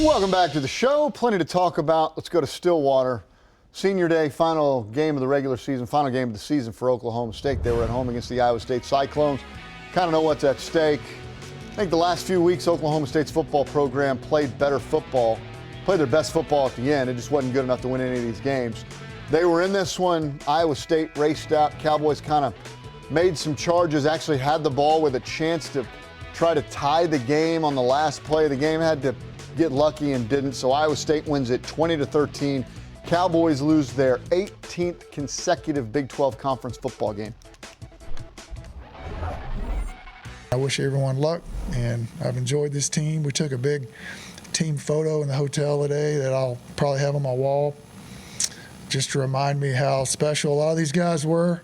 Welcome back to the show. Plenty to talk about. Let's go to Stillwater. Senior day, final game of the regular season, final game of the season for Oklahoma State. They were at home against the Iowa State Cyclones. Kind of know what's at stake. I think the last few weeks, Oklahoma State's football program played better football, played their best football at the end. It just wasn't good enough to win any of these games. They were in this one. Iowa State raced out. Cowboys kind of made some charges, actually had the ball with a chance to try to tie the game on the last play of the game, had to get lucky and didn't. So Iowa State wins it 20-13. Cowboys lose their 18th consecutive Big 12 conference football game. I wish everyone luck, and I've enjoyed this team. We took a big team photo in the hotel today that I'll probably have on my wall just to remind me how special a lot of these guys were,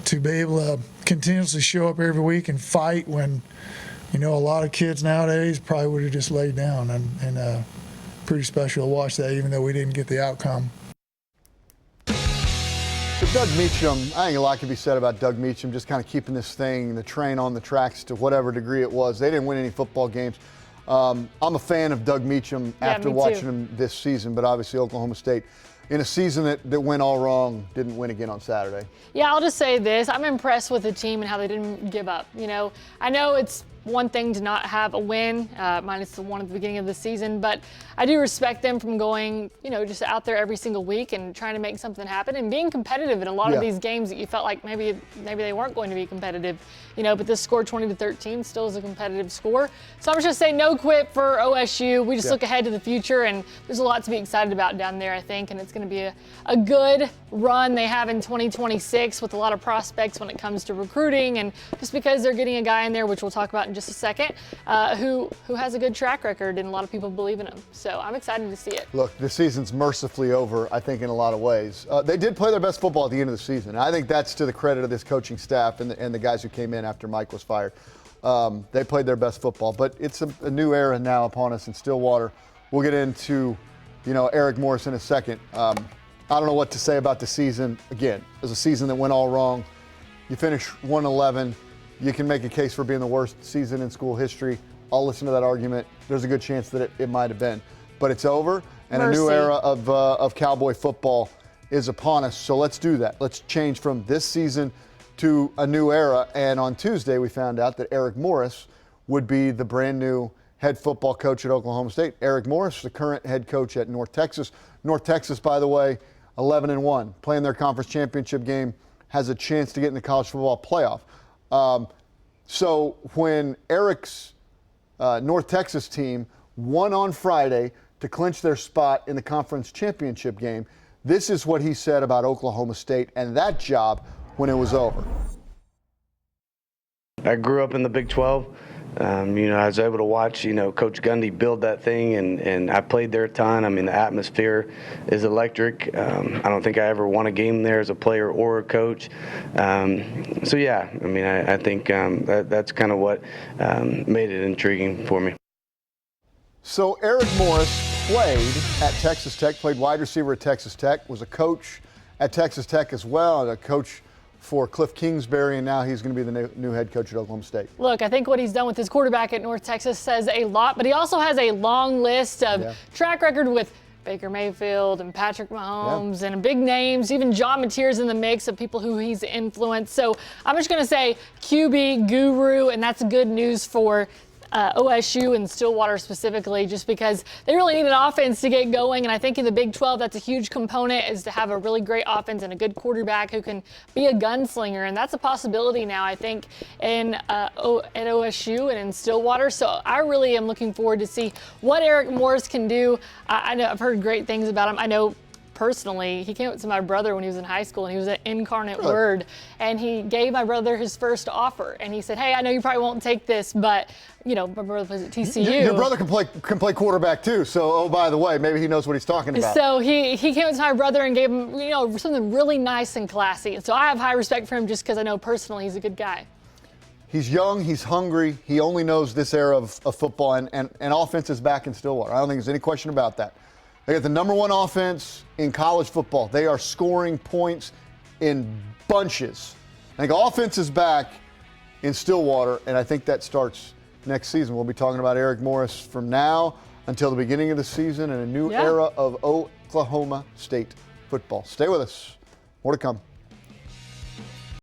to be able to continuously show up every week and fight when, you know, a lot of kids nowadays probably would have just laid down, and pretty special to watch that, even though we didn't get the outcome. So Doug Meacham, I think a lot could be said about Doug Meacham, just kind of keeping this thing, the train on the tracks to whatever degree it was. They didn't win any football games. I'm a fan of Doug Meacham after watching him this season, but obviously Oklahoma State, in a season that went all wrong, didn't win again on Saturday. Yeah, I'll just say this. I'm impressed with the team and how they didn't give up. You know, I know it's one thing to not have a win, minus the one at the beginning of the season, but I do respect them from going, you know, just out there every single week and trying to make something happen and being competitive in a lot of these games that you felt like maybe they weren't going to be competitive, you know, but this score 20-13 still is a competitive score. So I'm just going to say no quit for OSU. We just look ahead to the future, and there's a lot to be excited about down there, I think, and it's going to be a good run they have in 2026 with a lot of prospects when it comes to recruiting, and just because they're getting a guy in there, which we'll talk about in just a second, who has a good track record, and a lot of people believe in him. So I'm excited to see it. Look, the season's mercifully over, I think, in a lot of ways. They did play their best football at the end of the season. I think that's to the credit of this coaching staff and the guys who came in after Mike was fired. They played their best football, but it's a new era now upon us in Stillwater. We'll get into, you know, Eric Morris in a second. I don't know what to say about the season. Again, it was a season that went all wrong. You finish 1-11. You can make a case for being the worst season in school history. I'll listen to that argument. There's a good chance that it might have been. But it's over, and a new era of Cowboy football is upon us. So let's do that. Let's change from this season to a new era. And on Tuesday, we found out that Eric Morris would be the brand new head football coach at Oklahoma State. Eric Morris, the current head coach at North Texas. North Texas, by the way, 11-1, playing their conference championship game, has a chance to get in the college football playoff. So when Eric's North Texas team won on Friday to clinch their spot in the conference championship game, this is what he said about Oklahoma State and that job when it was over. I grew up in the Big 12. You know, I was able to watch, you know, Coach Gundy build that thing, and I played there a ton. I mean, the atmosphere is electric. I don't think I ever won a game there as a player or a coach. So, yeah, I mean, I think that's kind of what made it intriguing for me. So Eric Morris played at Texas Tech, played wide receiver at Texas Tech, was a coach at Texas Tech as well, and a coach for Cliff Kingsbury, and now he's going to be the new head coach at Oklahoma State. Look, I think what he's done with his quarterback at North Texas says a lot, but he also has a long list of track record with Baker Mayfield and Patrick Mahomes and big names, even John Mateer's in the mix of people who he's influenced. So I'm just going to say QB guru, and that's good news for OSU and Stillwater specifically, just because they really need an offense to get going. And I think in the Big 12, that's a huge component, is to have a really great offense and a good quarterback who can be a gunslinger. And that's a possibility now, I think, at OSU and in Stillwater. So I really am looking forward to see what Eric Morris can do. I know I've heard great things about him. I know personally, he came up to my brother when he was in high school, and he was an incarnate word, and he gave my brother his first offer, and he said, hey, I know you probably won't take this, but, you know, my brother plays at TCU. Your brother can play quarterback too, so, oh, by the way, maybe he knows what he's talking about. So he came up to my brother and gave him, you know, something really nice and classy, and so I have high respect for him just because I know personally he's a good guy. He's young, he's hungry, he only knows this era of football, and offense is back in Stillwater. I don't think there's any question about that. They got the #1 offense in college football. They are scoring points in bunches. I think offense is back in Stillwater, and I think that starts next season. We'll be talking about Eric Morris from now until the beginning of the season and a new era of Oklahoma State football. Stay with us. More to come.